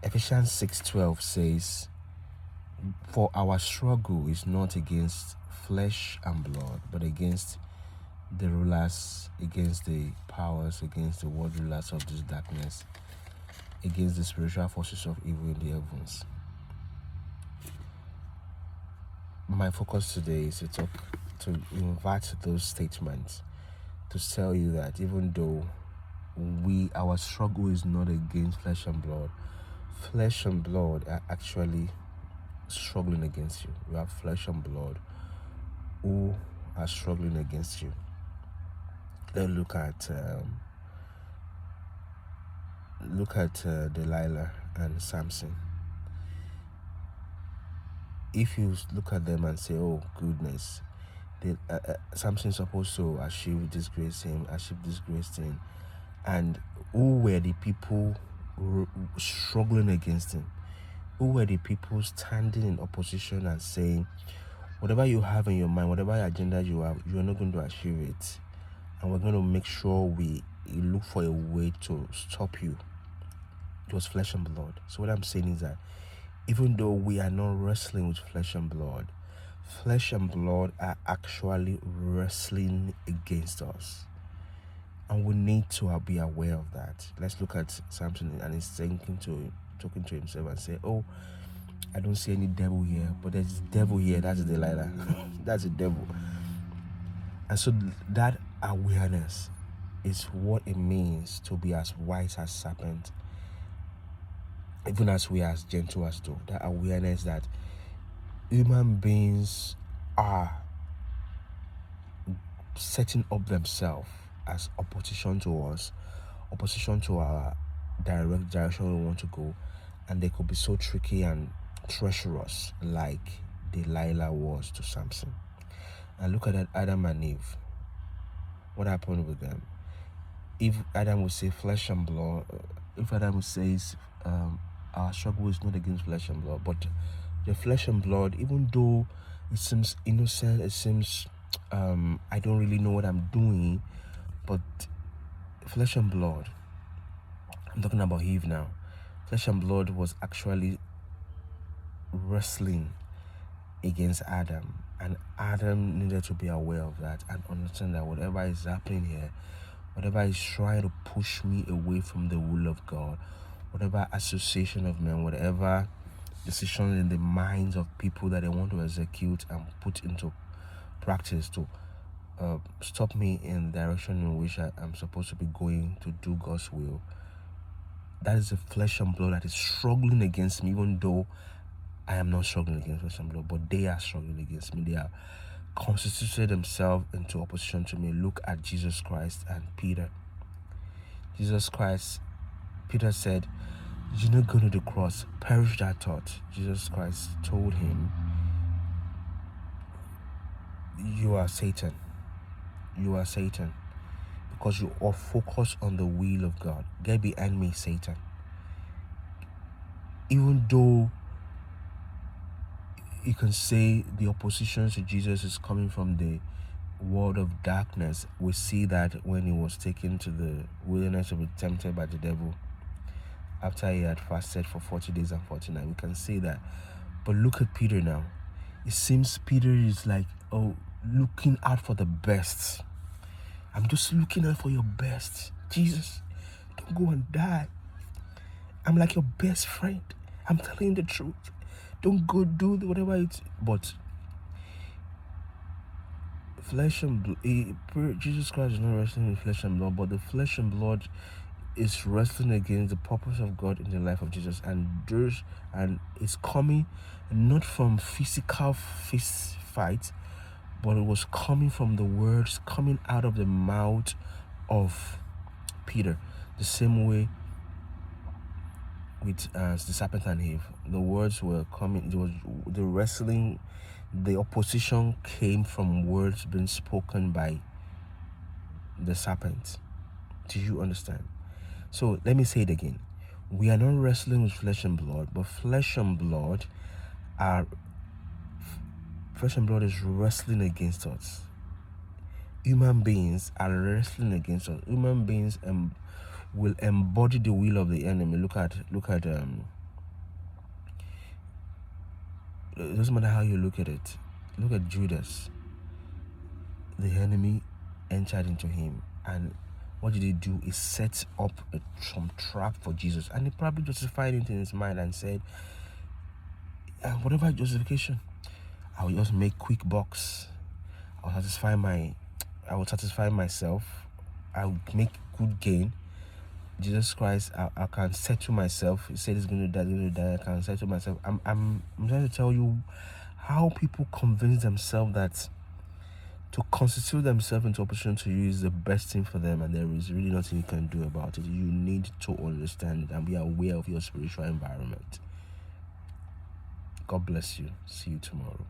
Ephesians 6:12 says, "For our struggle is not against flesh and blood, but against the rulers, against the powers, against the world rulers of this darkness, against the spiritual forces of evil in the heavens." My focus today is to invert those statements to tell you that even though our struggle is not against flesh and blood are actually struggling against you. You have flesh and blood who are struggling against you. Let's look at Delilah and Samson. If you look at them and say, "Oh goodness," Samson's supposed to achieve disgraced him, and who were the people struggling against him? Who were the people standing in opposition and saying, whatever you have in your mind, whatever agenda you have, you are not going to achieve it, and we're going to make sure we look for a way to stop you? It was flesh and blood. So what I'm saying is that even though we are not wrestling with flesh and blood are actually wrestling against us, and we need to be aware of that. Let's look at Samson, and he's talking to himself and say, "Oh, I don't see any devil here, but there's a devil here." That's Delilah. That's a devil. And so that awareness is what it means to be as wise as serpent, even as we are as gentle as dove. That awareness that human beings are setting up themselves as opposition to us, opposition to our direct direction we want to go, and they could be so tricky and treacherous like Delilah was to Samson. And look at that, Adam and Eve. What happened with them? If Adam would say flesh and blood, if Adam would say our struggle is not against flesh and blood, but the flesh and blood, even though it seems innocent, it seems I don't really know what I'm doing, but flesh and blood, I'm talking about Eve now, flesh and blood was actually wrestling against Adam, and Adam needed to be aware of that and understand that whatever is happening here, whatever is trying to push me away from the will of God, whatever association of men, whatever decisions in the minds of people that they want to execute and put into practice to stop me in the direction in which I'm supposed to be going to do God's will, that is the flesh and blood that is struggling against me, even though I am not struggling against flesh and blood, but they are struggling against me. They are constituted themselves into opposition to me. Look at Jesus Christ and Peter. Jesus Christ, Peter said, "You're not going to the cross. Perish that thought." Jesus Christ told him, "You are Satan. You are Satan, because you are focused on the will of God. Get behind me, Satan." Even though you can say the opposition to Jesus is coming from the world of darkness, we see that when he was taken to the wilderness to be tempted by the devil, after he had fasted for 40 days and 40 nights, we can see that. But look at Peter now. It seems Peter is like, looking out for the best. I'm just looking out for your best. Jesus, don't go and die. I'm like your best friend. I'm telling you the truth. Don't go do whatever it's... But flesh and blood, Jesus Christ is not wrestling with flesh and blood, but the flesh and blood is wrestling against the purpose of God in the life of Jesus, and it's coming not from physical fist fight, but it was coming from the words coming out of the mouth of Peter. The same way with the serpent and Eve, the words were coming. It was the wrestling, the opposition came from words being spoken by the serpent. Do you understand? So let me say it again. We are not wrestling with flesh and blood, but flesh and blood is wrestling against us. Human beings are wrestling against us. Human beings will embody the will of the enemy. Look at It doesn't matter how you look at it. Look at Judas. The enemy entered into him, and what did he do? He set up some trap for Jesus, and he probably justified it in his mind and said, whatever justification, I will just make quick bucks. I will satisfy myself. I will make good gain. Jesus Christ, I can settle myself. He said he's going to die. I can settle myself. I'm trying to tell you how people convince themselves that to constitute themselves into opposition to you is the best thing for them, and there is really nothing you can do about it. You need to understand it and be aware of your spiritual environment. God bless you. See you tomorrow.